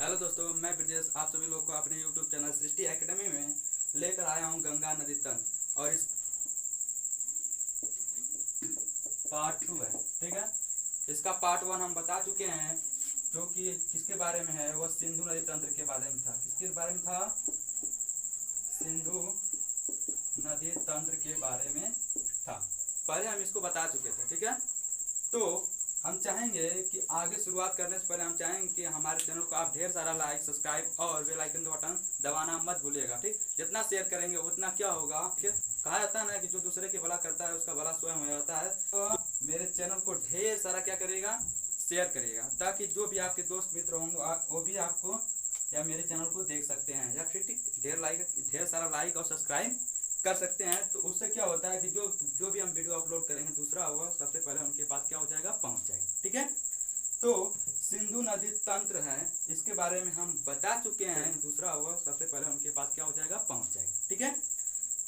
Hello दोस्तों, मैं ब्रजेश आप सभी लोग को अपने यूट्यूब चैनल सृष्टि एकेडमी में लेकर आया हूं गंगा नदी तंत्र। और इस पार्ट 2 है, ठीक है। इसका पार्ट 1 हम बता चुके हैं, जो कि किसके बारे में है, वह सिंधु नदी तंत्र के बारे में था। किसके बारे में था? सिंधु नदी तंत्र के बारे में था। पहले हम इसको बता चुके थे, ठीक है। तो हम चाहेंगे कि आगे शुरुआत करने से पहले हम चाहेंगे कि हमारे चैनल को आप ढेर सारा लाइक, सब्सक्राइब और बेल आइकन का बटन दबाना मत भूलिएगा, ठीक। जितना शेयर करेंगे उतना क्या होगा, कहा जाता है ना कि जो दूसरे के भला करता है उसका भला स्वयं हो जाता है। तो मेरे चैनल को ढेर सारा क्या करिएगा, शेयर करिएगा, ताकि जो भी आपके दोस्त मित्र होंगे वो भी आपको या मेरे चैनल को देख सकते हैं, या फिर ढेर सारा लाइक और सब्सक्राइब कर सकते हैं। तो उससे क्या होता है कि जो भी हम वीडियो अपलोड करेंगे दूसरा हुआ सबसे पहले उनके पास क्या हो जाएगा, पहुंच जाएगा, ठीक है। तो सिंधु नदी तंत्र है, इसके बारे में हम बता चुके हैं। दूसरा हुआ सबसे पहले उनके पास क्या हो जाएगा, पहुंच जाएगा, ठीक है।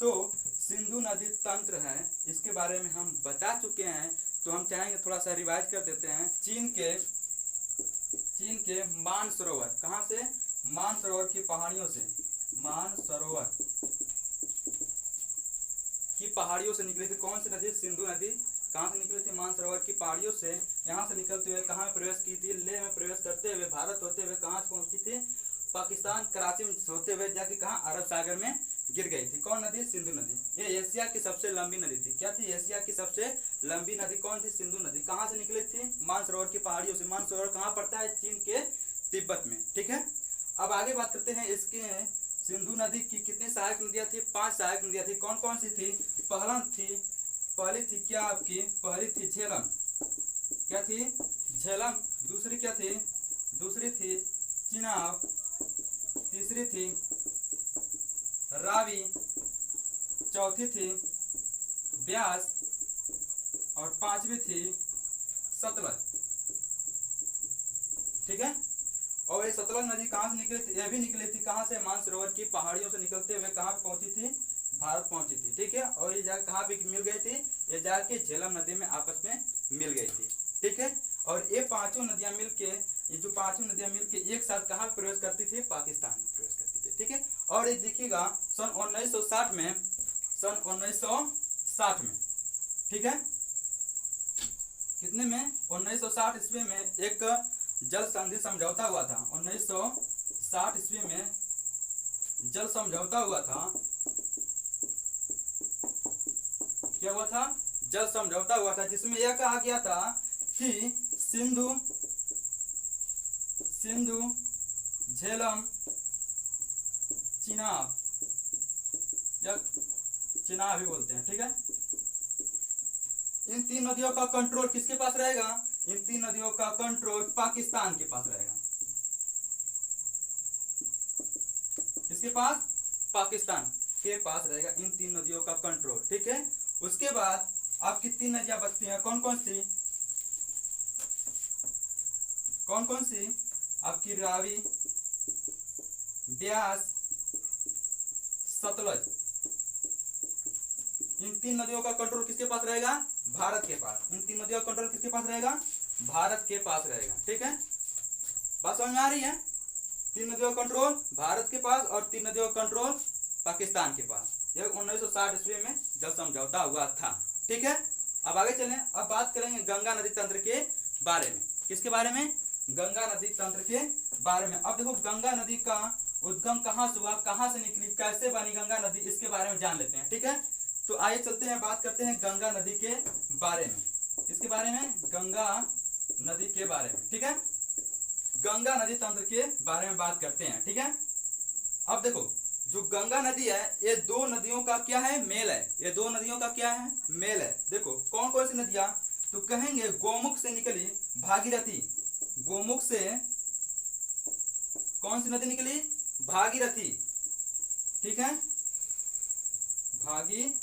तो सिंधु नदी तंत्र है, इसके बारे में हम बता चुके हैं। तो हम चाहेंगे थोड़ा सा रिवाइज कर देते हैं। चीन के मानसरोवर, कहाँ से? मानसरोवर की पहाड़ियों से, मानसरोवर की पहाड़ियों से निकली थी। कौन सी नदी? सिंधु नदी। कहाँ से निकली थी? मानसरोवर की पहाड़ियों से। यहाँ से निकलते हुए कहाँ में प्रवेश की थी? लेह में प्रवेश करते हुए भारत होते हुए कहाँ पहुंची थी? पाकिस्तान कराची में होते हुए जाके कहाँ? अरब सागर में गिर गई थी। कौन नदी? सिंधु नदी। ये एशिया की सबसे लंबी नदी थी। क्या थी? एशिया की सबसे लंबी नदी कौन थी? सिंधु नदी। कहाँ से निकली थी? मानसरोवर की पहाड़ियों से। मानसरोवर कहाँ पड़ता है? चीन के तिब्बत में, ठीक है। अब आगे बात करते हैं इसके सिंधु नदी की कितनी सहायक नदियां थी? 5 सहायक नदियां थी। कौन कौन सी थी? पहली थी क्या आपकी? पहली थी झेलम। क्या थी? झेलम। दूसरी क्या थी? दूसरी थी चिनाब। तीसरी थी रावी। चौथी थी ब्यास। और पांचवी थी सतलज, ठीक है। और ये सतलज नदी कहाँ से निकली थी? यह भी निकली थी कहाँ से? मानसरोवर की पहाड़ियों से निकलते हुए कहाँ पहुंची थी? भारत पहुंची थी, ठीक है। और ये जाकर कहाँ पे मिल गई थी? ये जाके झेलम नदी में आपस में मिल गई थी, ठीक है। और ये पांचों नदियां मिलके, ये जो पांचों नदियां मिलके एक साथ कहाँ प्रवेश करती थी? पाकिस्तान में प्रवेश करती थी, ठीक है। और ये देखिएगा सन 1960 में, सन 1960 में, ठीक है। कितने में? 1960 ईस्वी में एक जल संधि समझौता हुआ था। 1960 ईस्वी में जल समझौता हुआ था। क्या हुआ था? जल समझौता हुआ था, जिसमें यह कहा गया था कि सिंधु झेलम चिनाब, या चिनाब भी बोलते हैं, ठीक है। इन 3 नदियों का कंट्रोल किसके पास रहेगा? इन 3 नदियों का कंट्रोल पाकिस्तान के पास रहेगा। किसके पास? पाकिस्तान के पास रहेगा इन 3 नदियों का कंट्रोल, ठीक है। उसके बाद आपकी 3 नदियां बचती हैं। कौन कौन सी? कौन कौन सी? आपकी रावी, ब्यास, सतलज। इन 3 नदियों का कंट्रोल किसके पास रहेगा? भारत के पास। इन 3 नदियों का कंट्रोल किसके पास रहेगा? भारत के पास रहेगा, ठीक है। बात समझ में आ रही है? 3 नदियों का कंट्रोल भारत के पास और 3 नदियों का कंट्रोल पाकिस्तान के पास। यह 1960 ईस्वी में जल समझौता हुआ था, ठीक है। अब आगे चलें। अब बात करेंगे गंगा नदी तंत्र के बारे में। किसके बारे में? गंगा नदी तंत्र के बारे में। अब देखो गंगा नदी का उद्गम कहाँ से हुआ, कहाँ से निकली, कैसे बनी गंगा नदी, इसके बारे में जान लेते हैं, ठीक है। तो आइए चलते हैं, बात करते हैं गंगा नदी के बारे में। किसके बारे में? गंगा नदी के बारे में, ठीक है। गंगा नदी तंत्र के बारे में बात करते हैं, ठीक है। अब देखो जो गंगा नदी है, ये 2 नदियों का क्या है? मेल है। ये 2 नदियों का क्या है? मेल है। देखो कौन कौन सी नदियां? तो कहेंगे गोमुख से निकली भागीरथी। गोमुख से कौन सी नदी निकली? भागीरथी, ठीक है। भागीरथी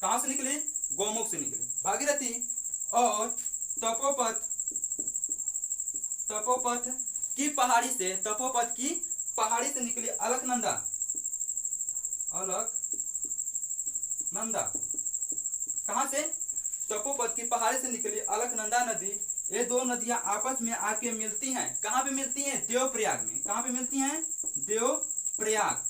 कहां से निकली? गोमुख से निकली भागीरथी। और तपोपथ की पहाड़ी से, तपोपथ की पहाड़ी से निकली अलकनंदा। कहां से? तपोपथ की पहाड़ी से निकली अलकनंदा नदी ये दो नदियां आपस में आके मिलती हैं। कहाँ पे मिलती हैं? देवप्रयाग में। कहाँ पे मिलती हैं? देवप्रयाग।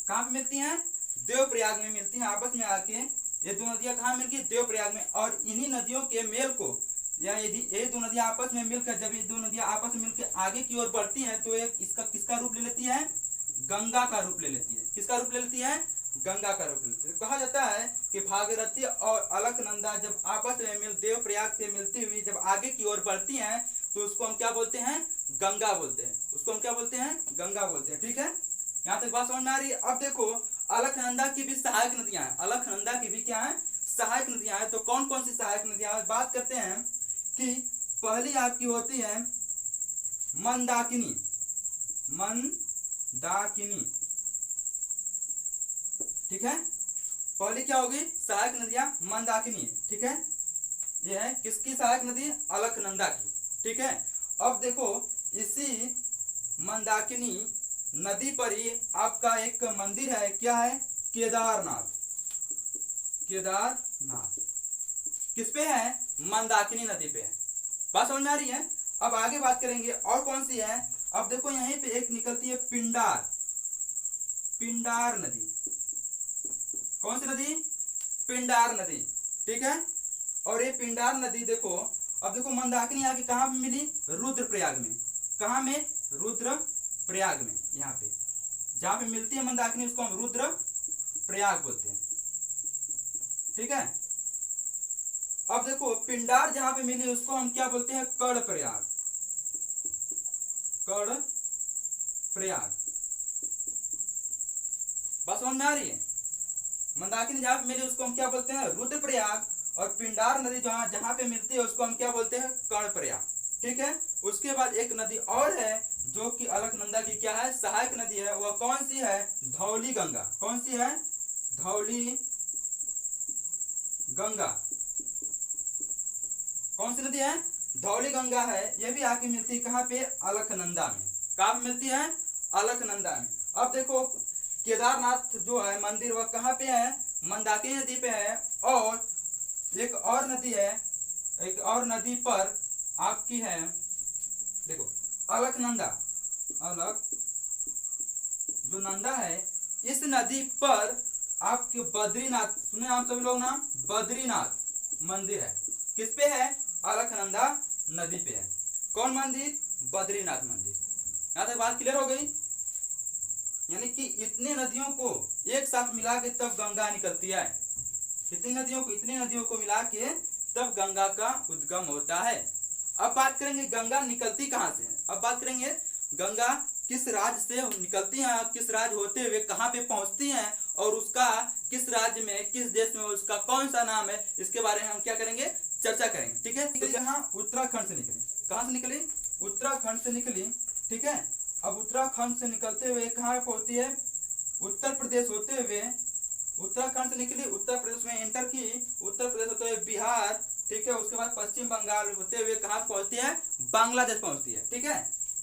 कहाँ पे मिलती हैं? देवप्रयाग में मिलती हैं आपस में आके। ये दो नदियां कहाँ मिलती हैं? देवप्रयाग में। और इन्हीं नदियों के मेल को, या यदि ये दो नदियां आपस में मिलकर, जब ये दो नदियां आपस में मिलकर आगे की ओर बढ़ती हैं तो एक इसका किसका रूप ले लेती है? गंगा का रूप ले लेती है। किसका रूप ले लेती है? गंगा का रूप ले लेती है। कहा जाता है कि भागीरथी और अलकनंदा जब आपस में मिल देवप्रयाग से मिलती हुई जब आगे की ओर बढ़ती हैं तो उसको हम क्या बोलते हैं? गंगा बोलते हैं। उसको हम क्या बोलते हैं? गंगा बोलते हैं। ठीक है, यहाँ तक बात समझ में आ रही है? अब देखो, अलकनंदा की भी सहायक नदियां हैं। अलकनंदा की भी क्या है? सहायक नदियां हैं। तो कौन कौन सी सहायक नदियां हैं? बात करते हैं कि पहली आपकी होती है मंदाकिनी। मंदाकिनी, ठीक है। पहली क्या होगी? सहायक नदियां मंदाकिनी। ठीक है, ये है किसकी सहायक नदी? अलकनंदा की। ठीक है, अब देखो, इसी मंदाकिनी नदी पर ही आपका एक मंदिर है। क्या है? केदारनाथ। केदारनाथ किस पे है? मंदाकिनी नदी पे है। बात समझ में आ रही है? अब आगे बात करेंगे और कौन सी है। अब देखो, यहीं पे एक निकलती है पिंडार। पिंडार नदी। कौन सी नदी? पिंडार नदी। ठीक है, और ये पिंडार नदी देखो, अब देखो मंदाकिनी आके कहां पे मिली? रुद्रप्रयाग में। कहां में? रुद्रप्रयाग में। यहाँ पे जहां पे मिलती है मंदाकिनी उसको हम रुद्रप्रयाग बोलते हैं। ठीक है, अब देखो पिंडार जहां पे मिली उसको हम क्या बोलते हैं? कर्णप्रयाग। कर्णप्रयाग। बात समझ में आ रही है? मंदाकिनी जहां पे मिली उसको हम क्या बोलते हैं? रुद्रप्रयाग। और पिंडार नदी जहां जहां पे मिलती है उसको हम क्या बोलते हैं? कर्णप्रयाग। ठीक है, उसके बाद एक नदी और है जो कि अलकनंदा की क्या है? सहायक नदी है। वह कौन सी है? धौली गंगा। कौन सी है? धौली गंगा। कौन सी नदी है? धौली गंगा है। यह भी आके मिलती है कहाँ पे? अलकनंदा में। कहाँ पे मिलती है? अलकनंदा में। अब देखो, केदारनाथ जो है मंदिर वह कहाँ पे है? मंदाकिनी नदी पे है। और एक और नदी है, एक और नदी पर आपकी है, देखो अलकनंदा। अलक जो नंदा है, इस नदी पर आपके बद्रीनाथ, सुने आप सभी लोग नाम? बद्रीनाथ मंदिर है। किस पे है? अलकनंदा नदी पे है। कौन मंदिर? बद्रीनाथ मंदिर। यहां तक बात क्लियर हो गई? यानी कि इतने नदियों को एक साथ मिला के तब गंगा निकलती है। इतनी नदियों को मिला के तब गंगा का उद्गम होता है। अब बात करेंगे गंगा निकलती कहां से है। अब बात करेंगे गंगा किस राज्य से निकलती है, किस राज्य होते हुए कहां पे पहुंचती है, और उसका किस राज्य में, किस देश में उसका कौन सा नाम है, इसके बारे में हम क्या करेंगे? चर्चा करेंगे। ठीक है, तो यहाँ उत्तराखंड से निकली। कहां से निकली? उत्तराखंड से निकली। ठीक है, अब उत्तराखंड से निकलते हुए कहां पहुंचती है? उत्तर प्रदेश होते हुए, उत्तराखंड से निकली, उत्तर प्रदेश में एंटर की, उत्तर प्रदेश होते हुए बिहार। ठीक है, उसके बाद पश्चिम बंगाल होते हुए कहां पहुंचती है? बांग्लादेश पहुंचती है। ठीक है,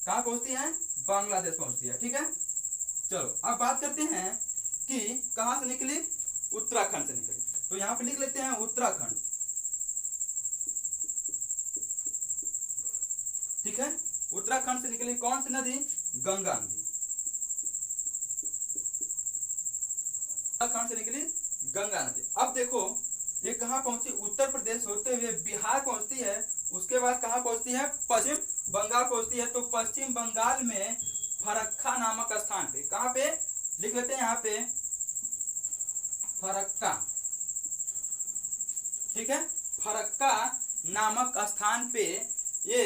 कहां पहुंचती है? बांग्लादेश पहुंचती है। ठीक है, चलो अब बात करते हैं कि कहां से निकली? उत्तराखंड से निकली। तो यहां पे लिख लेते हैं उत्तराखंड। ठीक है, उत्तराखंड से निकली कौन सी नदी? गंगा नदी। उत्तराखंड से निकली गंगा नदी। अब देखो, ये कहां पहुंची? उत्तर प्रदेश होते हुए बिहार पहुंचती है। उसके बाद कहां पहुंचती है? पश्चिम बंगाल पहुंचती है। तो पश्चिम बंगाल में फरक्का नामक स्थान पे, कहां पे? लिख लेते हैं यहाँ पे फरक्का। ठीक है, फरक्का नामक स्थान पे ये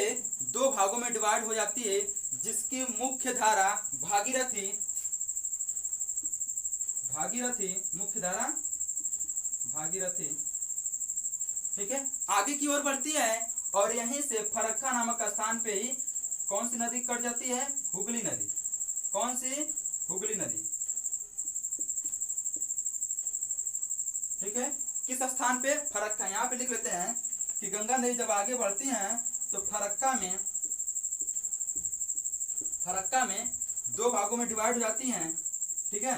दो भागों में डिवाइड हो जाती है, जिसकी मुख्य धारा भागीरथी, भागीरथी मुख्य धारा भागीरथी। ठीक है, आगे की ओर बढ़ती है और यहीं से फरक्का नामक स्थान पे ही कौन सी नदी कट जाती है? हुगली नदी। कौन सी? हुगली नदी। ठीक है, किस स्थान पे? फरक्का। यहाँ पे लिख लेते हैं कि गंगा नदी जब आगे बढ़ती हैं तो फरक्का में दो भागों में डिवाइड हो जाती हैं। ठीक है,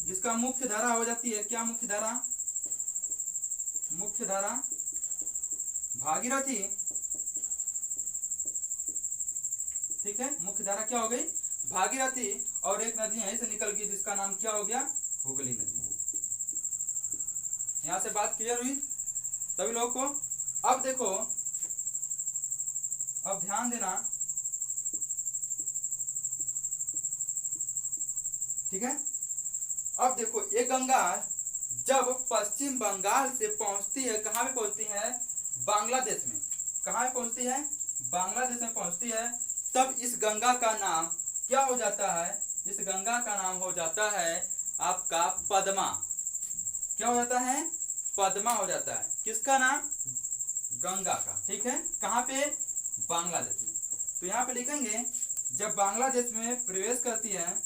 जिसका मुख्य धारा हो जाती है, क्या मुख्य धारा? मुख्य धारा भागीरथी ठीक है, मुख्य धारा क्या हो गई भागीरथी, और एक नदी यहीं से निकल गई जिसका नाम क्या हो गया हुगली नदी। यहां से बात क्लियर हुई सभी लोगों को। अब देखो, अब ध्यान देना, ठीक है। अब देखो ये गंगा जब पश्चिम बंगाल से पहुंचती है, कहां पे पहुंचती है बांग्लादेश में, कहां पे पहुंचती है बांग्लादेश में पहुंचती है, तब इस गंगा का नाम क्या हो जाता है, इस गंगा का नाम हो जाता है आपका पद्मा। क्या हो जाता है पद्मा हो जाता है, किसका नाम गंगा का, ठीक है। कहां पे बांग्लादेश में। तो यहां पे लिखेंगे जब बांग्लादेश में प्रवेश करती है,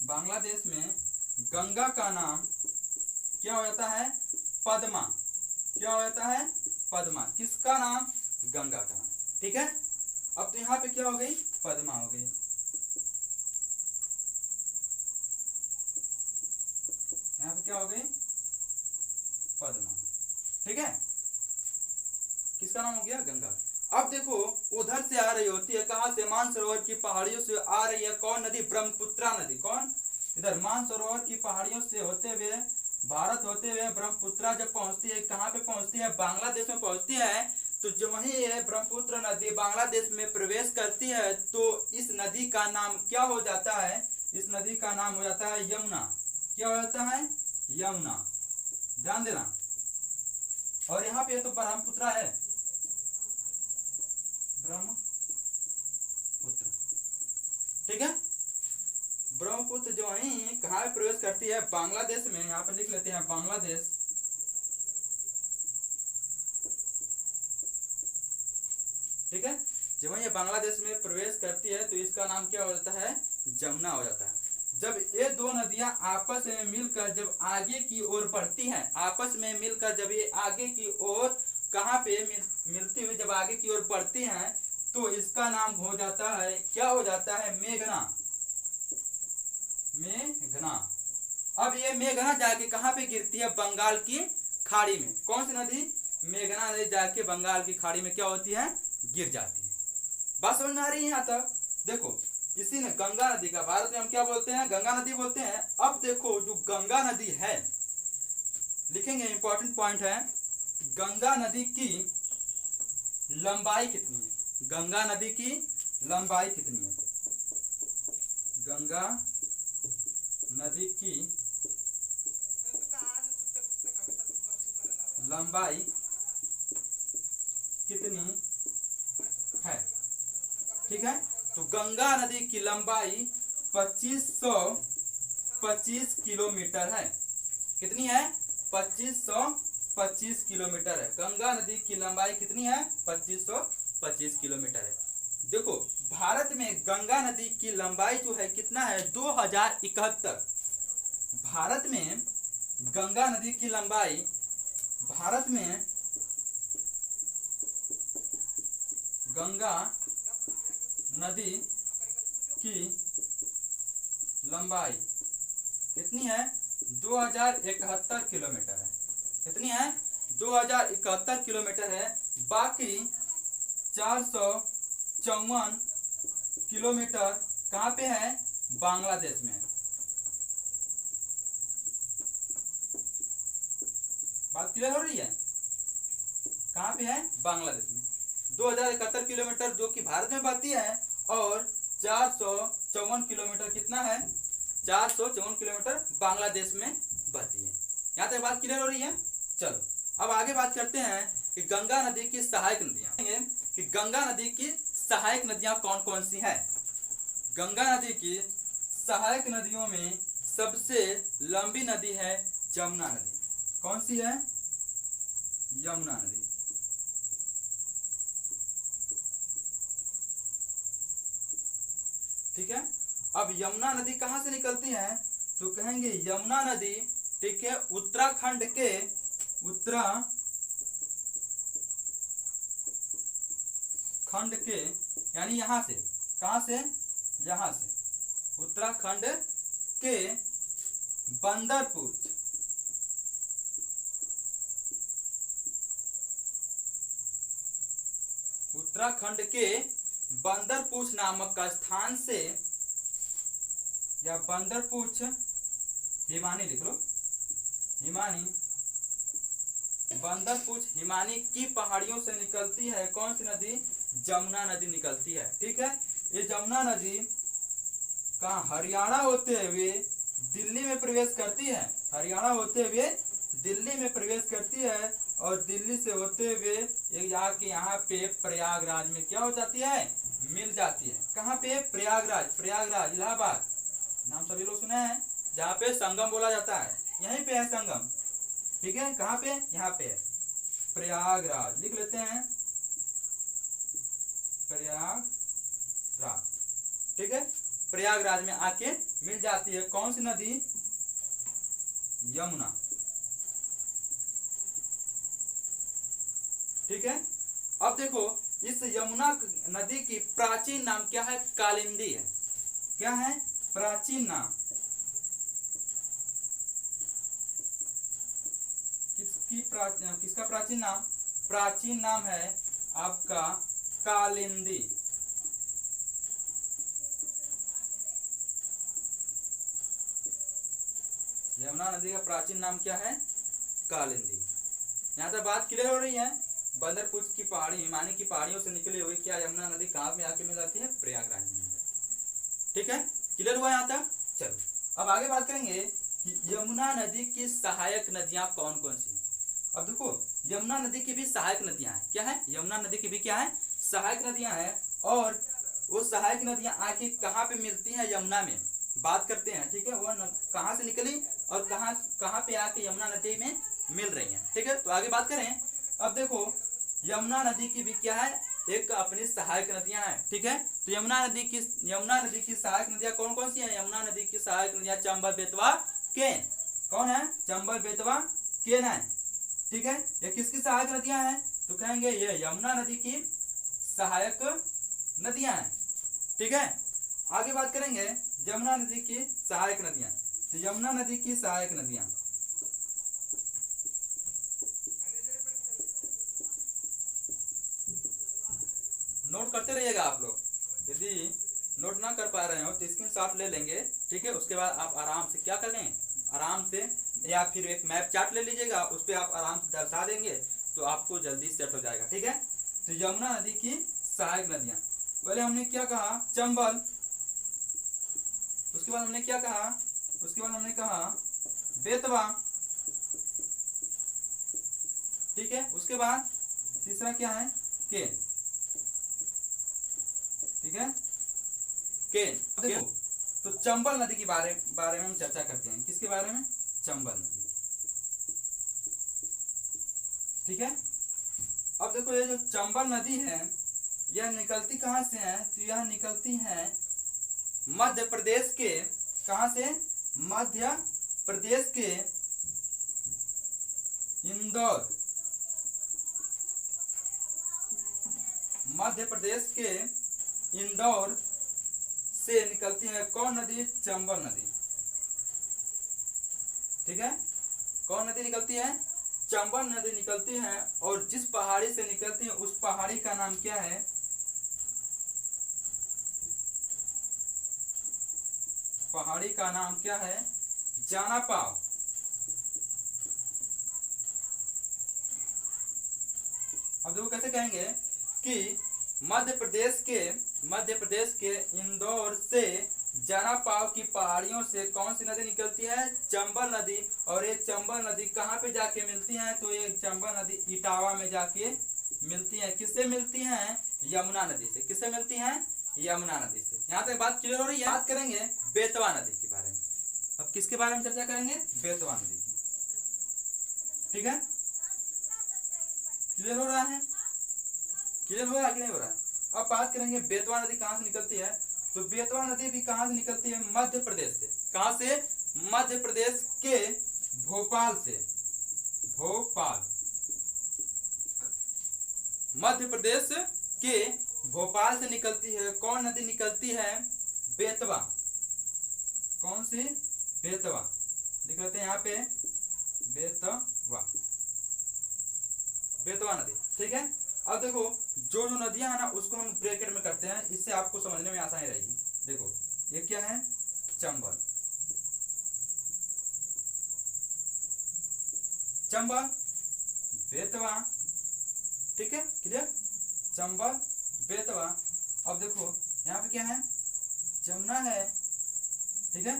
बांग्लादेश में गंगा का नाम क्या हो जाता है पद्मा। क्या हो जाता है पद्मा, किसका नाम गंगा का नाम, ठीक है। अब तो यहाँ पे क्या हो गई पद्मा हो गई, यहाँ पे क्या हो गई पद्मा, ठीक है, किसका नाम हो गया गंगा। अब देखो उधर से आ रही होती है, कहां से मानसरोवर की पहाड़ियों से आ रही है कौन नदी ब्रह्मपुत्रा नदी। कौन, इधर मानसरोवर की पहाड़ियों से होते हुए भारत होते हुए ब्रह्मपुत्रा जब पहुंचती है, कहां पे पहुंचती है बांग्लादेश में पहुंचती है। तो जो वही है ब्रह्मपुत्र नदी बांग्लादेश में प्रवेश करती है, तो इस नदी का नाम क्या हो जाता है, इस नदी का नाम हो जाता है यमुना। क्या हो जाता है यमुना, ध्यान देना। और यहाँ पे तो ब्रह्मपुत्रा है, ब्रह्मपुत्र, ठीक है। ब्रह्मपुत्र जो है कहाँ प्रवेश करती है बांग्लादेश में, यहाँ पे लिख लेते हैं बांग्लादेश, ठीक है। जब ये बांग्लादेश में प्रवेश करती है तो इसका नाम क्या हो जाता है जमुना हो जाता है। जब ये दो नदियां आपस में मिलकर जब आगे की ओर बढ़ती हैं, आपस में मिलकर जब ये आगे की ओर कहाँ पे मिलती हुई जब आगे की ओर बढ़ती हैं, तो इसका नाम हो जाता है क्या हो जाता है मेघना, मेघना। अब ये मेघना जाके कहाँ पे गिरती है बंगाल की खाड़ी में। कौन सी नदी मेघना नदी जाके बंगाल की खाड़ी में क्या होती है गिर जाती है। बात समझ में आ रही है यहाँ तक। देखो इसी ने गंगा नदी का भारत में हम क्या बोलते हैं गंगा नदी बोलते हैं। अब देखो जो गंगा नदी है, लिखेंगे इंपॉर्टेंट पॉइंट है, गंगा नदी की लंबाई कितनी है, गंगा नदी की लंबाई कितनी है, गंगा नदी की लंबाई कितनी है, ठीक है। तो गंगा नदी की लंबाई 2525 किलोमीटर है। कितनी है 2525 किलोमीटर है। गंगा नदी की लंबाई कितनी है 2525 किलोमीटर है। देखो भारत में गंगा नदी की लंबाई जो है कितना है 2071। भारत में गंगा नदी की लंबाई, भारत में गंगा नदी की लंबाई कितनी है 2071 किलोमीटर है। कितनी है 2071 किलोमीटर है। बाकी 454 किलोमीटर कहाँ पे है बांग्लादेश में। बात क्लियर हो रही है, कहाँ पे है बांग्लादेश में। 2071 किलोमीटर जो कि भारत में बहती है और 454 किलोमीटर कितना है 454 किलोमीटर बांग्लादेश में बहती है। यहाँ तक बात क्लियर हो रही है। चलो अब आगे बात करते हैं कि गंगा नदी की सहायक नदियां, कि गंगा नदी की सहायक नदियां कौन कौन सी हैं। गंगा नदी की सहायक नदियों में सबसे लंबी नदी है यमुना नदी। कौन सी है यमुना नदी। ठीक है। अब यमुना नदी कहां से निकलती है तो कहेंगे यमुना नदी, ठीक है, उत्तराखंड के यानी यहां से, कहां से यहां से उत्तराखंड के बंदरपुर उत्तराखंड के बंदरपूछ नामक का स्थान से, या बंदरपूछ हिमानी लिख लो, हिमानी, बंदरपूछ हिमानी की पहाड़ियों से निकलती है कौन सी नदी? जमुना नदी निकलती है। ठीक है, ये जमुना नदी कहाँ? हरियाणा होते हुए दिल्ली में प्रवेश करती है। हरियाणा होते हुए दिल्ली में प्रवेश करती है और दिल्ली से होते हुए एक जाके यहाँ पे प्रयागराज में क्या हो जाती है? मिल जाती है। कहाँ पे? प्रयागराज, प्रयागराज इलाहाबाद, नाम सभी लोग सुने हैं, जहाँ पे संगम बोला जाता है, यहीं पे है संगम। ठीक है, कहाँ पे? यहाँ पे है प्रयागराज, लिख लेते हैं प्रयागराज। ठीक है, प्रयागराज में आके मिल जाती है कौन सी नदी? यमुना। ठीक है, अब देखो इस यमुना नदी की प्राचीन नाम क्या है? कालिंदी है। क्या है? प्राचीन नाम। किसका प्राचीन नाम? प्राचीन नाम है आपका कालिंदी। यमुना नदी का प्राचीन नाम क्या है? कालिंदी। यहाँ तक बात क्लियर हो रही है? बंदरपूछ की पहाड़ी, हिमानी की पहाड़ियों से निकली हुई क्या यमुना नदी कहाँ में आके मिल जाती है? प्रयागराज में। ठीक है, क्लियर हुआ यहाँ तक? चलो अब आगे बात करेंगे कि यमुना नदी की सहायक नदियां कौन कौन सी। अब देखो यमुना नदी की भी सहायक नदियां हैं। क्या है? यमुना नदी की भी क्या है? सहायक नदियां हैं। और वो सहायक नदियां आके कहाँ पे मिलती हैं? यमुना में। बात करते हैं। ठीक है, वो कहाँ से निकली और कहाँ पे आके यमुना नदी में मिल रही हैं। ठीक है, तो आगे बात करें। अब देखो यमुना नदी की भी क्या है? एक अपनी सहायक नदियां हैं। ठीक है, तो यमुना नदी की सहायक नदियां कौन कौन सी हैं? यमुना नदी की सहायक नदियां चंबल, बेतवा, केन। कौन है? चंबल, बेतवा, केन है। ठीक है, ये किसकी सहायक नदियां हैं? तो कहेंगे ये यमुना नदी की सहायक नदियां हैं। ठीक है, आगे बात करेंगे यमुना नदी की सहायक नदियां। तो यमुना नदी की सहायक नदियां नोट करते रहिएगा आप लोग। यदि नोट ना कर पा रहे हो तो स्क्रीनशॉट ले लेंगे। ठीक है, उसके बाद आप आराम से क्या करें? आराम से, या फिर एक मैप चार्ट ले लीजिएगा, उस पर आप आराम से दर्शा देंगे तो आपको जल्दी सेट हो जाएगा। ठीक है, तो यमुना नदी की सहायक नदियां, पहले हमने क्या कहा? चंबल। उसके बाद हमने क्या कहा? उसके बाद हमने कहा बेतवा। ठीक है, उसके बाद तीसरा क्या है? केन। ठीक है, केन। देखो तो चंबल नदी के बारे में हम चर्चा करते हैं। किसके बारे में? चंबल नदी। ठीक है, अब देखो ये जो चंबल नदी है यह निकलती कहाँ से है? तो यह निकलती है मध्य प्रदेश के, कहाँ से? मध्य प्रदेश के इंदौर, मध्य प्रदेश के इंदौर से निकलती है कौन नदी? चंबल नदी। ठीक है, कौन नदी निकलती है? चंबल नदी निकलती है। और जिस पहाड़ी से निकलती है उस पहाड़ी का नाम क्या है? पहाड़ी का नाम क्या है? जानापाव। अब देखो कैसे कहेंगे कि मध्य प्रदेश के इंदौर से जानापाव की पहाड़ियों से कौन सी नदी निकलती है? चंबल नदी। और ये चंबल नदी कहाँ पे जाके मिलती है? तो ये चंबल नदी इटावा में जाके मिलती है। किससे मिलती है? यमुना नदी से। किससे मिलती है? यमुना नदी से। यहाँ तक बात क्लियर हो रही है? बात करेंगे बेतवा नदी के बारे में। अब किसके बारे में चर्चा करेंगे? बेतवा नदी की। ठीक है, क्लियर हो रहा है? क्लियर हो रहा है कि नहीं हो रहा है? अब बात करेंगे बेतवा नदी कहाँ से निकलती है। तो बेतवा नदी भी कहाँ से निकलती है? मध्य प्रदेश से। कहाँ से? मध्य प्रदेश के भोपाल से। भोपाल, मध्य प्रदेश के भोपाल से निकलती है। कौन नदी निकलती है? बेतवा। कौन सी? बेतवा। लिख लेते हैं यहाँ पे बेतवा, बेतवा नदी। ठीक है, अब देखो जो नदियां नदियां है ना उसको हम ब्रैकेट में करते हैं, इससे आपको समझने में आसानी रहेगी। देखो ये क्या है, चंबल, चंबल, बेतवा, ठीक है क्लियर, चंबल, बेतवा। अब देखो यहाँ पे क्या है, जमुना है, ठीक है।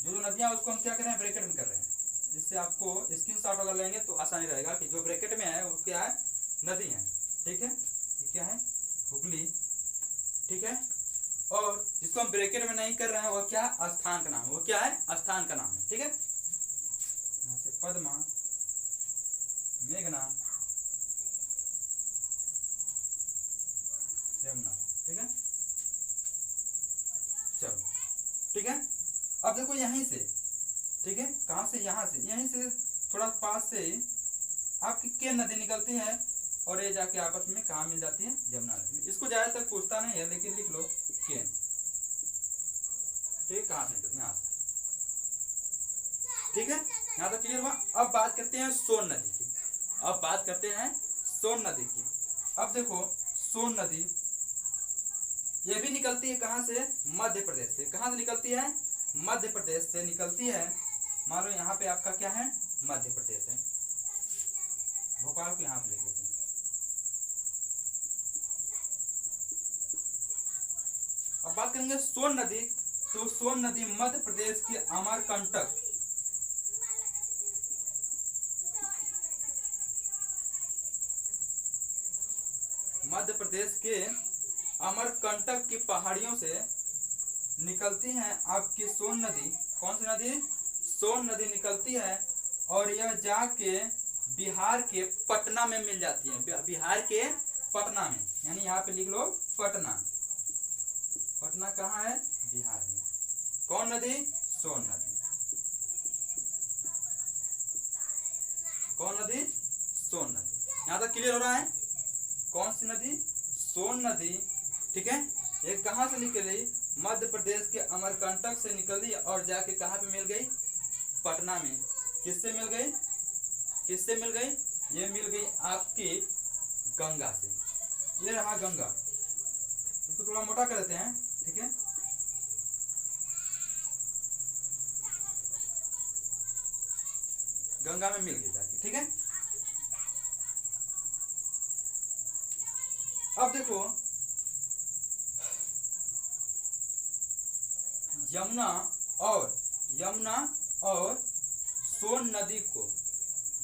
जो जो नदियां उसको हम क्या कर रहे हैं, ब्रैकेट में कर रहे हैं, जिससे आपको स्क्रीनशॉट अगर लेंगे तो आसानी रहेगा कि जो ब्रैकेट में है वो क्या है, नदी है, ठीक है। ये क्या है, हुगली, ठीक है। और जिसको हम ब्रैकेट में नहीं कर रहे हैं वो क्या, स्थान का नाम, वो क्या है, स्थान का नाम है, ठीक है। यहाँ से पद्मा, मेघना, यमुना, ठीक है। चलो ठीक है। अब देखो यहीं से, ठीक है, कहां से, यहाँ से, यहीं से थोड़ा पास से आपकी केन नदी निकलती है और ये जाके आपस में कहा मिल जाती है, यमुना नदी में। इसको ज्यादातर पूछता नहीं है लेकिन लिख लो केन, ठीक है, कहां से निकलती है, यहाँ से, ठीक है। यहाँ तक क्लियर हुआ। अब बात करते हैं सोन नदी की, अब बात करते हैं सोन नदी की। अब देखो सोन नदी ये भी निकलती है कहां से, मध्य प्रदेश से। कहां से निकलती है, मध्य प्रदेश से निकलती है। मान लो यहाँ पे आपका क्या है, मध्य प्रदेश है, भोपाल को यहाँ पे लिख लेते हैं। अब बात करेंगे सोन नदी, तो सोन नदी मध्य प्रदेश के अमरकंटक, मध्य प्रदेश के अमरकंटक की पहाड़ियों से निकलती है आपकी सोन नदी। कौन सी नदी, सोन नदी निकलती है और यह जाके बिहार के पटना में मिल जाती है, बिहार के पटना में, यानी यहाँ पे लिख लो पटना। पटना कहाँ है, बिहार में। कौन नदी, सोन नदी। कौन नदी, सोन नदी। यहाँ तक क्लियर हो रहा है। कौन सी नदी, सोन नदी, ठीक है। ये कहां से निकली, मध्य प्रदेश के अमरकंटक से निकली और जाके कहां पे मिल गई, पटना में। किससे मिल गई, किससे मिल गई, ये मिल गई आपकी गंगा से। ये रहा गंगा, इसको थोड़ा मोटा कर देते हैं, ठीक है। गंगा में मिल गई जाके, ठीक है। अब देखो यमुना और सोन नदी को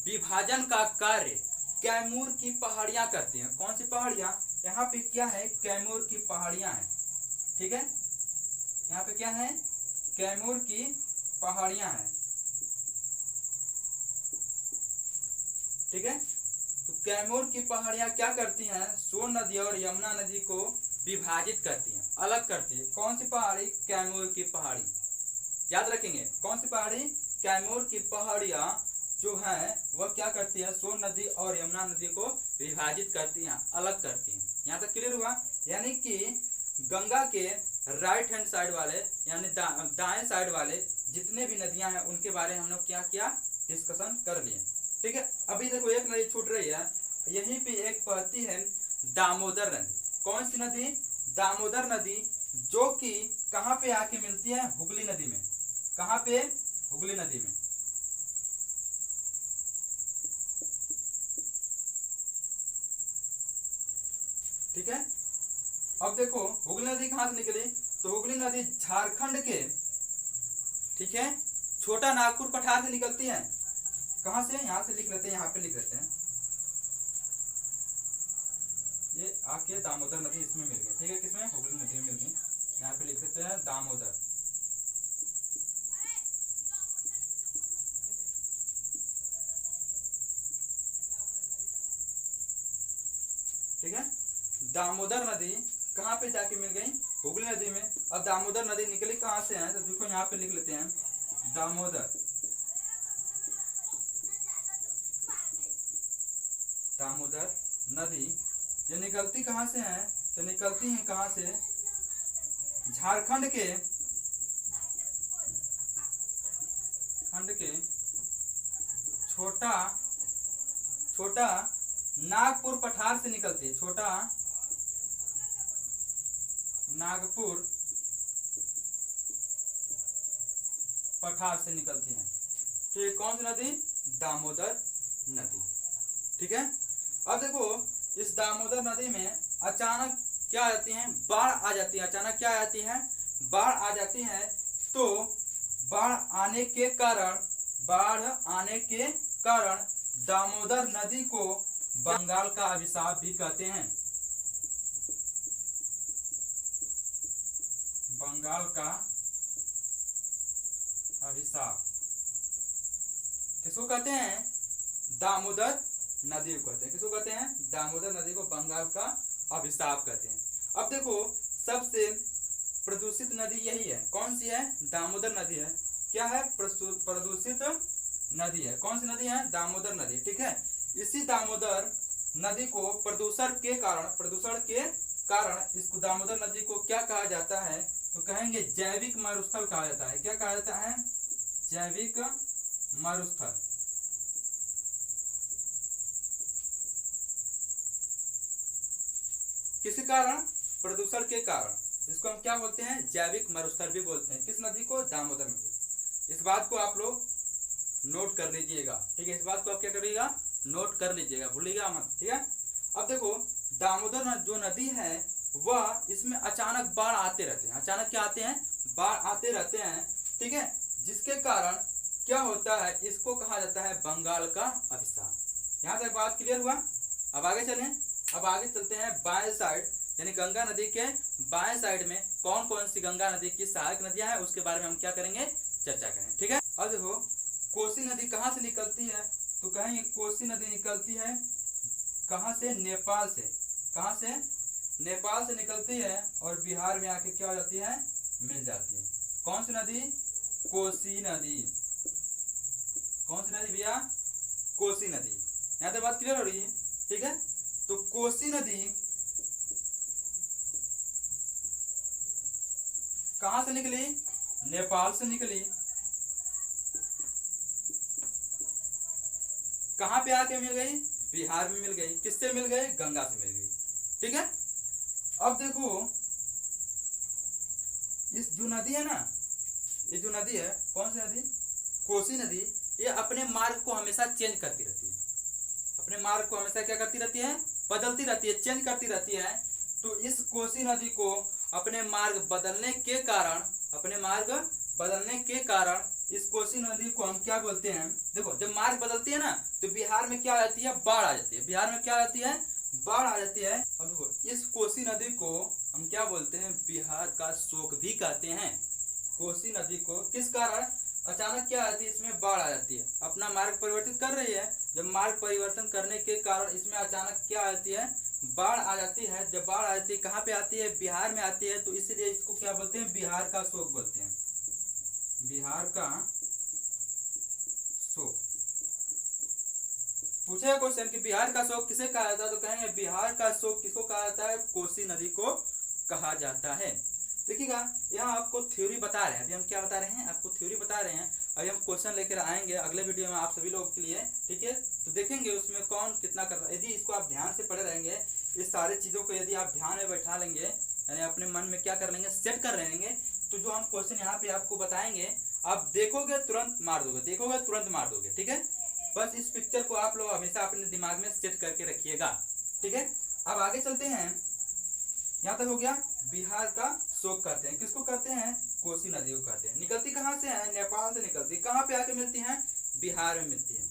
विभाजन का कार्य कैमूर की पहाड़ियां करती हैं। कौन सी पहाड़ियां, यहाँ पे क्या है, कैमूर की पहाड़ियां हैं, ठीक है। यहाँ पे क्या है, कैमूर की पहाड़ियां हैं, ठीक है। तो कैमूर की पहाड़ियां क्या करती हैं, सोन नदी और यमुना नदी को विभाजित करती हैं, अलग करती है। कौन सी पहाड़ी, कैमूर की पहाड़ी, याद रखेंगे। कौन सी पहाड़ी, कैमूर की पहाड़ियां जो है वह क्या करती है, सोन नदी और यमुना नदी को विभाजित करती हैं, अलग करती हैं। यहाँ तक क्लियर हुआ। यानी कि गंगा के राइट हैंड साइड वाले यानी दाएं साइड वाले जितने भी नदियां हैं उनके बारे में हम लोग क्या किया, डिस्कशन कर लिए, ठीक है। अभी देखो एक नदी छूट रही है, यहीं पे एक बहती है दामोदर नदी। कौन सी नदी, दामोदर नदी, जो कि कहां पे आके मिलती है, हुगली नदी में। कहां पे, हुगली नदी में, ठीक है। अब देखो हुगली नदी कहां से निकली, तो हुगली नदी झारखंड के, ठीक है, छोटा नागपुर पठार से निकलती है। कहां से, यहां से लिख लेते हैं, यहाँ पे लिख लेते हैं, ये आके दामोदर नदी इसमें मिल गई, ठीक है। किसमें, हुगली नदी में मिल गई। यहाँ पे लिख लेते हैं दामोदर, ठीक है। दामोदर नदी कहाँ पे जाके मिल गई, हुगली नदी में। अब दामोदर नदी निकली कहाँ से है, तो देखो यहाँ पे लिख लेते हैं दामोदर, दामोदर नदी ये निकलती कहाँ से है, तो निकलती है कहाँ से, झारखंड के, खंड के छोटा नागपुर पठार से निकलती है, छोटा नागपुर पठार से निकलती है। तो ये कौन सी नदी? दामोदर नदी। ठीक है। अब देखो इस दामोदर नदी में अचानक क्या आ जाती है? बाढ़ आ जाती है। अचानक क्या आ जाती है? बाढ़ आ जाती है। तो बाढ़ आने के कारण दामोदर नदी को बंगाल का अभिशाप भी कहते हैं। बंगाल का अभिशाप किसको कहते हैं? दामोदर नदी को कहते हैं। किसको कहते हैं? दामोदर नदी को बंगाल का अभिशाप कहते हैं। अब देखो सबसे प्रदूषित नदी यही है। कौन सी है? दामोदर नदी है। क्या है? प्रदूषित नदी है। कौन सी नदी है? दामोदर नदी। ठीक है। इसी दामोदर नदी को प्रदूषण के कारण इसको दामोदर नदी को क्या कहा जाता है? तो कहेंगे जैविक मरुस्थल कहा जाता है। क्या कहा जाता है? जैविक मरुस्थल। किस कारण? प्रदूषण के कारण। इसको हम क्या बोलते हैं? जैविक मरुस्थल भी बोलते हैं। किस नदी को? दामोदर नदी। इस बात को आप लोग नोट कर लीजिएगा। ठीक है। इस बात को आप क्या करिएगा? नोट कर लीजिएगा, भूलिएगा मत। ठीक है। अब देखो दामोदर जो नदी है वह इसमें अचानक बाढ़ आते रहते हैं। अचानक क्या आते हैं? बाढ़ आते रहते हैं। ठीक है। जिसके कारण क्या होता है? इसको कहा जाता है बंगाल का अभिशाप। यहाँ तक बात क्लियर हुआ? अब आगे चलें। अब आगे चलते हैं बाएं साइड, यानी गंगा नदी के बाएं साइड में कौन कौन सी गंगा नदी की सहायक नदियां हैं उसके बारे में हम क्या करेंगे? चर्चा करेंगे। ठीक है। अब देखो कोसी नदी कहाँ से निकलती है? तो कहेंगे कोसी नदी निकलती है कहाँ से? नेपाल से। कहाँ से? नेपाल से निकलती है और बिहार में आके क्या हो जाती है? मिल जाती है। कौन सी नदी? कोसी नदी। कौन सी नदी भैया? कोसी नदी। यहाँ तक बात क्लियर हो रही है? ठीक है। तो कोसी नदी कहां से निकली? नेपाल से निकली। कहां पे आके मिल गई? बिहार में मिल गई। किससे मिल गई? गंगा से मिल गई। ठीक है। अब देखो इस जो नदी है ना, ये जो नदी है कौन सी नदी? कोसी नदी। ये अपने मार्ग को हमेशा चेंज करती रहती है। अपने मार्ग को हमेशा क्या करती रहती है? बदलती रहती है, चेंज करती रहती है। तो इस कोसी नदी को अपने मार्ग बदलने के कारण इस कोसी नदी को हम क्या बोलते हैं? देखो जब मार्ग बदलती है ना तो बिहार में क्या आ जाती है? बाढ़ आ जाती है। बिहार में क्या आ जाती है? बाढ़ आ जाती है। अब देखो इस कोसी नदी को हम क्या बोलते हैं? बिहार का शोक भी कहते हैं। कोसी नदी को किस कारण? अचानक क्या आती है? इसमें बाढ़ आ जाती है। अपना मार्ग परिवर्तित कर रही है। जब मार्ग परिवर्तन करने के कारण इसमें अचानक क्या आती है? बाढ़ आ जाती है। जब बाढ़ आ जाती है कहाँ पे आती है? बिहार में आती है। तो इसीलिए इसको क्या बोलते हैं? बिहार का शोक बोलते हैं। बिहार का शोक। पूछेगा क्वेश्चन कि बिहार का शोक किसे कहा जाता है? तो कहेंगे बिहार का शोक किसको कहा जाता है? कोसी नदी को कहा जाता है। देखिएगा यहाँ आपको थ्योरी बता रहे हैं। अभी हम क्या बता रहे हैं? आपको थ्योरी बता रहे हैं। अभी हम क्वेश्चन लेकर आएंगे अगले वीडियो में आप सभी लोगों के लिए। ठीक है। तो देखेंगे उसमें कौन कितना कर रहा है। यदि इसको आप ध्यान से पढ़े रहेंगे, इस सारी चीज़ों को यदि आप ध्यान में बैठा लेंगे, यानी अपने मन में क्या कर लेंगे? सेट कर लेंगे, तो जो हम क्वेश्चन यहाँ पे आपको बताएंगे आप देखोगे तुरंत मार दोगे, देखोगे तुरंत मार दोगे। ठीक है। बस इस पिक्चर को आप लोग हमेशा अपने दिमाग में सेट करके रखिएगा। ठीक है। अब आगे चलते हैं। यहाँ तक हो गया। बिहार का शोक कहते हैं। किसको कहते हैं? कोसी नदी को कहते हैं। निकलती कहाँ से है? नेपाल से निकलती। कहाँ पे आके मिलती है? बिहार में मिलती है।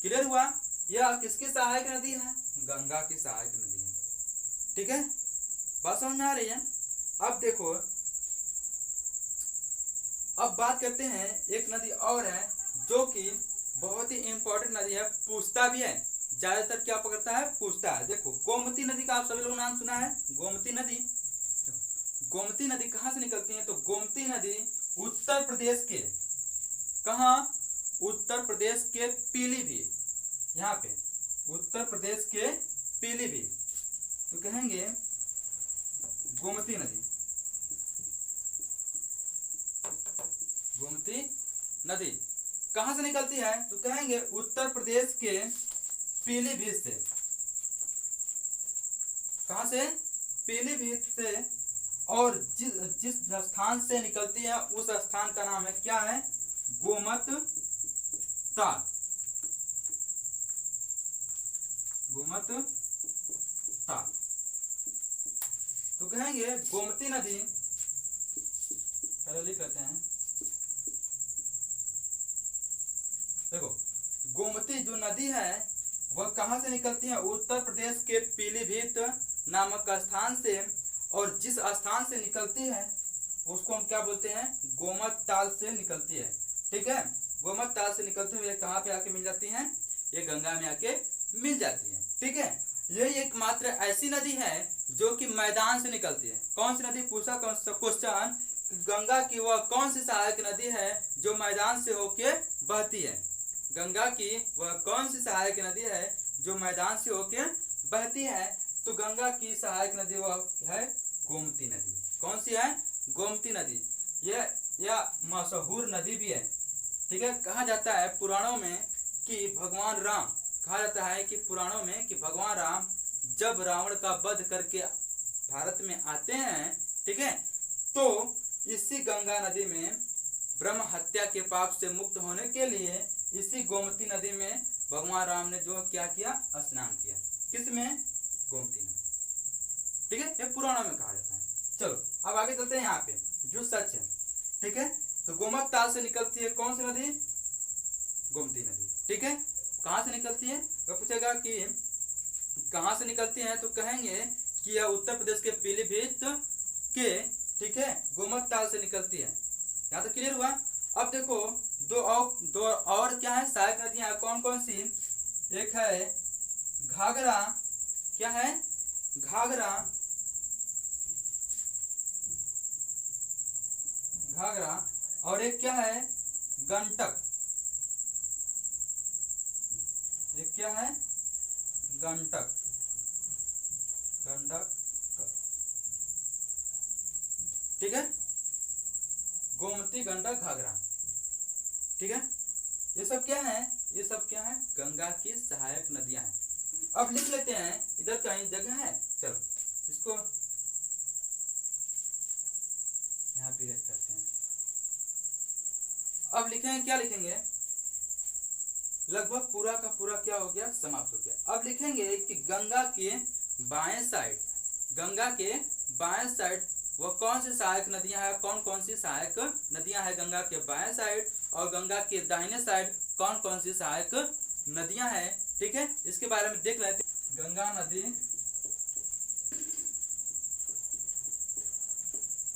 क्लियर हुआ? यह किसकी सहायक नदी है? गंगा की सहायक नदी है। ठीक है। बात समझ में आ रही है? अब देखो अब बात करते हैं एक नदी और है जो कि बहुत ही इंपॉर्टेंट नदी है, पूछता भी है। ज्यादातर क्या पकड़ता है? पूछता है। देखो गोमती नदी का आप सभी लोग नाम सुना है? गोमती नदी। गोमती नदी कहाँ से निकलती है? तो गोमती नदी उत्तर प्रदेश के कहाँ? उत्तर प्रदेश के पीलीभीत। यहाँ पे उत्तर प्रदेश के पीलीभीत। तो कहेंगे गोमती नदी। गोमती नदी कहां से निकलती है? तो कहेंगे उत्तर प्रदेश के पीलीभीत से। कहां से? पीलीभीत से। और जिस स्थान से निकलती है उस स्थान का नाम है क्या है? गोमत ताल। गोमत ताल। तो कहेंगे गोमती नदी, पहले लिख लेते हैं। देखो गोमती जो नदी है वह कहाँ से निकलती है? उत्तर प्रदेश के पीलीभीत नामक स्थान से, और जिस स्थान से निकलती है उसको हम क्या बोलते हैं? गोमत ताल से निकलती है। ठीक है, गोमत ताल से निकलते हुए कहाँ पे आके मिल जाती है? ये गंगा में आके मिल जाती है। ठीक है, यही एकमात्र ऐसी नदी है जो कि मैदान से निकलती है। कौन सी नदी? पूछा क्वेश्चन, गंगा की वह कौन सी सहायक नदी है जो मैदान से होके बहती है? गंगा की वह कौन सी सहायक नदी है जो मैदान से होके बहती है? तो गंगा की सहायक नदी वह है गोमती नदी। कौन सी है? गोमती नदी। यह मशहूर नदी भी है। ठीक है, कहा जाता है पुराणों में कि भगवान राम, कहा जाता है कि पुराणों में कि भगवान राम जब रावण का वध करके भारत में आते हैं, ठीक है, तो इसी गंगा नदी में ब्रह्म हत्या के पाप से मुक्त होने के लिए इसी गोमती नदी में भगवान राम ने जो क्या किया? स्नान किया। किसमें? गोमती नदी। ठीक है, ये पुराणों में कहा जाता है। चलो अब आगे चलते हैं यहाँ पे जो सच है। ठीक है, तो गोमत ताल से निकलती है कौन सी नदी? गोमती नदी। ठीक है, कहाँ से निकलती है? अगर पूछेगा कि कहाँ से निकलती है तो कहेंगे कि यह उत्तर प्रदेश के पीलीभीत के, ठीक है, गोमत ताल से निकलती है। यहाँ तो क्लियर हुआ। अब देखो दो और क्या है सहायक नदियां? कौन कौन सी? एक है घाघरा, क्या है? घाघरा, घाघरा, और एक क्या है? गंडक। एक क्या है? गंडक। गंडक। ठीक है, गोमती, गंडक, घाघरा। ठीक है, ये सब क्या है? ये सब क्या है? गंगा की सहायक नदियां हैं। अब लिख लेते हैं, इधर कहीं जगह है, चलो इसको यहाँ पे करते हैं। अब लिखेंगे, क्या लिखेंगे? लगभग पूरा का पूरा क्या हो गया? समाप्त हो गया। अब लिखेंगे कि गंगा के बाएं साइड, गंगा के बाएं साइड वो कौन सी सहायक नदियां हैं? कौन कौन सी सहायक नदियां हैं गंगा के बाएं साइड? और गंगा के दाहिने साइड कौन कौन सी सहायक नदियां हैं? ठीक है, इसके बारे में देख लेते हैं। गंगा नदी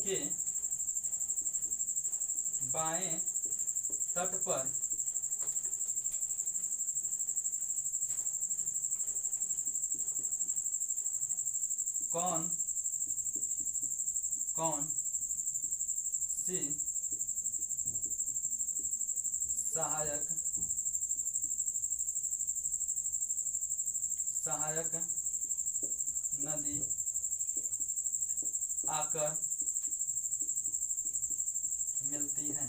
के बाएं तट पर कौन कौन सी सहायक नदी आकर मिलती हैं?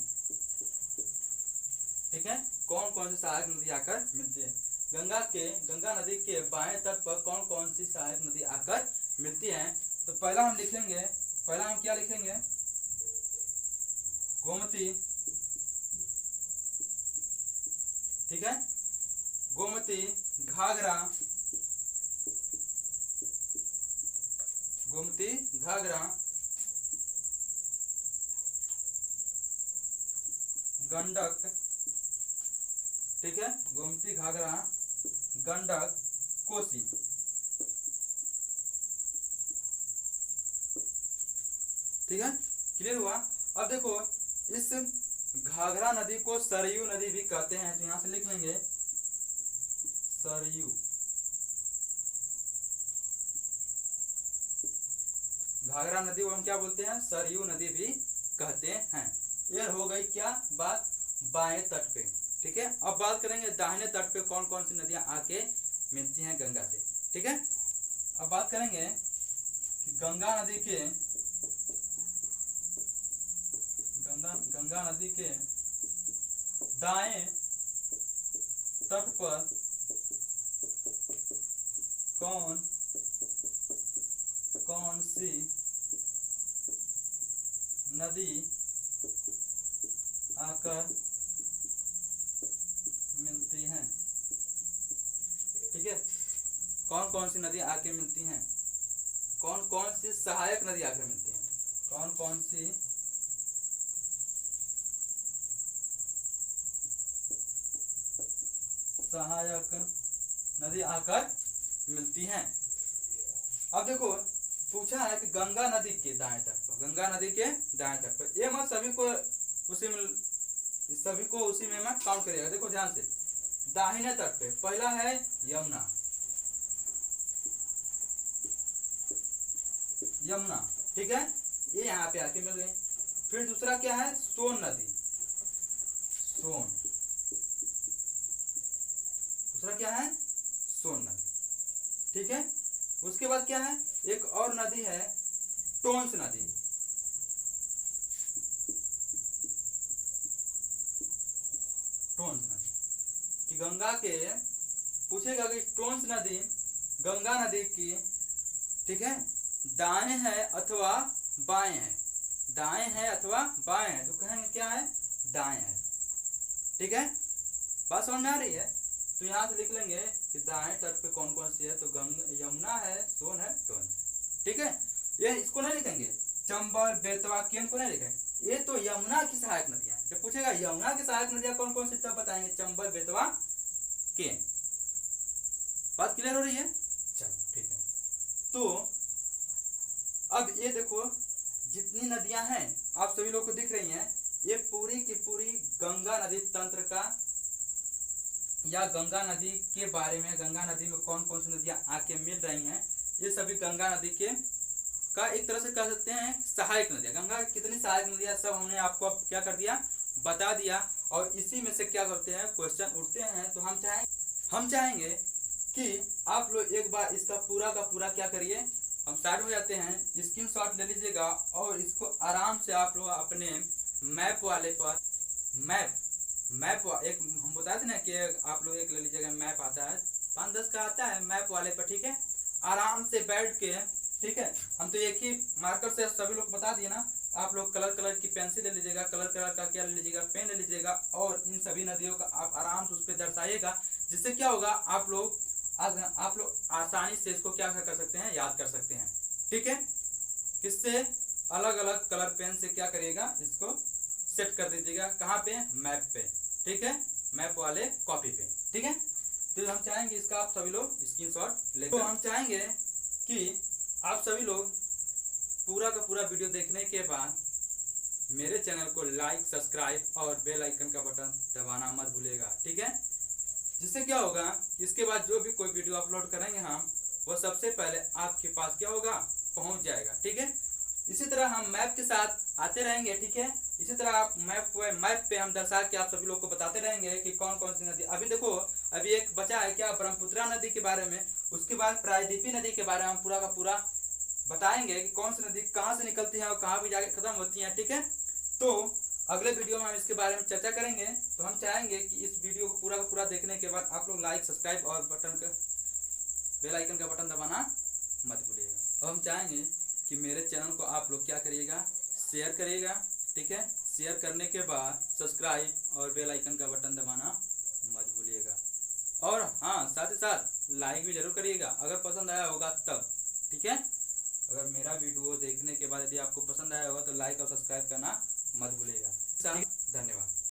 ठीक है, कौन कौन सी सहायक नदी आकर मिलती है? गंगा नदी के बाएं तट पर कौन कौन सी सहायक नदी आकर मिलती है? तो पहला हम लिखेंगे, पहला हम क्या लिखेंगे? गोमती। ठीक है, गोमती, घाघरा, गोमती, घाघरा, गंडक। ठीक है, गोमती, घाघरा, गंडक, कोसी। ठीक है, क्लियर हुआ। अब देखो इस घाघरा नदी को सरयू नदी भी कहते हैं, तो यहां से लिख लेंगे सरयू। घाघरा नदी को हम क्या बोलते हैं? सरयू नदी भी कहते हैं। ये हो गई क्या बात? बाएं तट पे। ठीक है, अब बात करेंगे दाहिने तट पे कौन कौन सी नदियां आके मिलती हैं गंगा से। ठीक है, अब बात करेंगे कि गंगा नदी के दाएं तट पर कौन कौन सी नदी आकर मिलती हैं। ठीक है, कौन कौन सी नदी आके मिलती हैं, कौन कौन सी सहायक नदी आकर मिलती हैं, कौन कौन सी सहायक नदी आकर मिलती हैं। अब देखो पूछा है कि गंगा नदी के दाएं तट पर, गंगा नदी के दाएं तट पर, ये मत सभी को उसी में मत काउंट करिएगा। देखो ध्यान से, दाहिने तट पे पहला है यमुना, यमुना, ठीक है, ये यहाँ पे आके मिल गई। फिर दूसरा क्या है, सोन नदी, सोन, दूसरा क्या है, सोन नदी, ठीक है। उसके बाद क्या है, एक और नदी है टोंस नदी, टोंस नदी, कि गंगा के पूछेगा कि टोंस नदी गंगा नदी की, ठीक है, दाएं है अथवा बाएं है, दाएं है अथवा बाएं है, तो कहेंगे क्या है, दाएं है। ठीक है, बात समझ में आ रही है। तो यहाँ से लिख लेंगे कि दाएं तट पे कौन कौन सी है, तो यमुना है, सोन है, टोंस है। ठीक है, ये इसको नहीं लिखेंगे, चंबल बेतवा केन को नहीं लिखेंगे, ये तो यमुना की सहायक नदियां हैं। जब पूछेगा यमुना की सहायक नदियां कौन कौन सी, तब बताएंगे चंबल बेतवा केन। बात क्लियर हो रही है, चलो ठीक है। तो अब ये देखो जितनी नदियां हैं आप सभी लोग को दिख रही हैं, ये पूरी की पूरी गंगा नदी तंत्र का, या गंगा नदी के बारे में, गंगा नदी में कौन कौन सी नदियां आके मिल रही हैं, ये सभी गंगा नदी के का एक तरह से कह सकते हैं सहायक नदियां। गंगा की कितनी सहायक नदियां सब हमने आपको क्या कर दिया, बता दिया। और इसी में से क्या करते हैं, क्वेश्चन उठते हैं। तो हम चाहेंगे कि आप लोग एक बार इसका पूरा का पूरा क्या करिए, हम स्टार्ट हो जाते हैं, स्क्रीनशॉट ले लीजिएगा और इसको आराम से आप लोग अपने मैप वाले पर, मैप एक हम बताए थे ना कि आप लोग एक ले लीजिएगा, मैप आता है 5-10 का आता है मैप वाले पर। ठीक है, आराम से बैठ के, ठीक है, हम तो एक ही मार्कर से सभी लोग बता दिए ना, आप लोग कलर की पेंसिल ले लीजिएगा, कलर का क्या ले लीजिएगा, पेन ले लीजिएगा, और इन सभी नदियों का आप आराम से उस पर दर्शाइएगा। जिससे क्या होगा, आप लोग आसानी से इसको क्या कर सकते हैं, याद कर सकते हैं। ठीक है, किससे, अलग अलग कलर पेन से क्या करिएगा, इसको सेट कर दीजिएगा, कहाँ पे, मैप पे। ठीक है, मैप वाले कॉपी पे। ठीक है, तो हम चाहेंगे इसका आप सभी लोग स्क्रीनशॉट ले। तो हम चाहेंगे कि आप सभी लोग पूरा का पूरा वीडियो देखने के बाद मेरे चैनल को लाइक, सब्सक्राइब और बेल आइकन का बटन दबाना मत भूलिएगा। ठीक है, जिससे क्या होगा, इसके बाद जो भी कोई वीडियो अपलोड करेंगे हम, वो सबसे पहले आपके पास क्या होगा, पहुंच जाएगा। ठीक है, इसी तरह हम मैप के साथ आते रहेंगे। ठीक है, इसी तरह आप मैप पे हम दर्शा के आप सभी लोग को बताते रहेंगे कि कौन कौन सी नदी। अभी देखो, अभी एक बचा है क्या, ब्रह्मपुत्रा नदी के बारे में, उसके बाद प्रायद्वीपी नदी के बारे में हम पूरा का पूरा बताएंगे कि कौन सी नदी कहाँ से निकलती है और कहाँ भी जाके खत्म होती है। ठीक है, तो अगले वीडियो में हम इसके बारे में चर्चा करेंगे। तो हम चाहेंगे कि इस वीडियो को पूरा का पूरा देखने के बाद आप लोग लाइक, सब्सक्राइब और बेल आइकन का बटन दबाना मत भूलिएगा। और हम चाहेंगे कि मेरे चैनल को आप लोग क्या करिएगा, शेयर करिएगा। ठीक है, शेयर करने के बाद सब्सक्राइब और बेल आइकन का बटन दबाना मत भूलिएगा। और हाँ, साथ ही साथ लाइक भी जरूर करिएगा अगर पसंद आया होगा तब। ठीक है, अगर मेरा वीडियो देखने के बाद यदि आपको पसंद आया होगा तो लाइक और सब्सक्राइब करना मत भूलिएगा। धन्यवाद।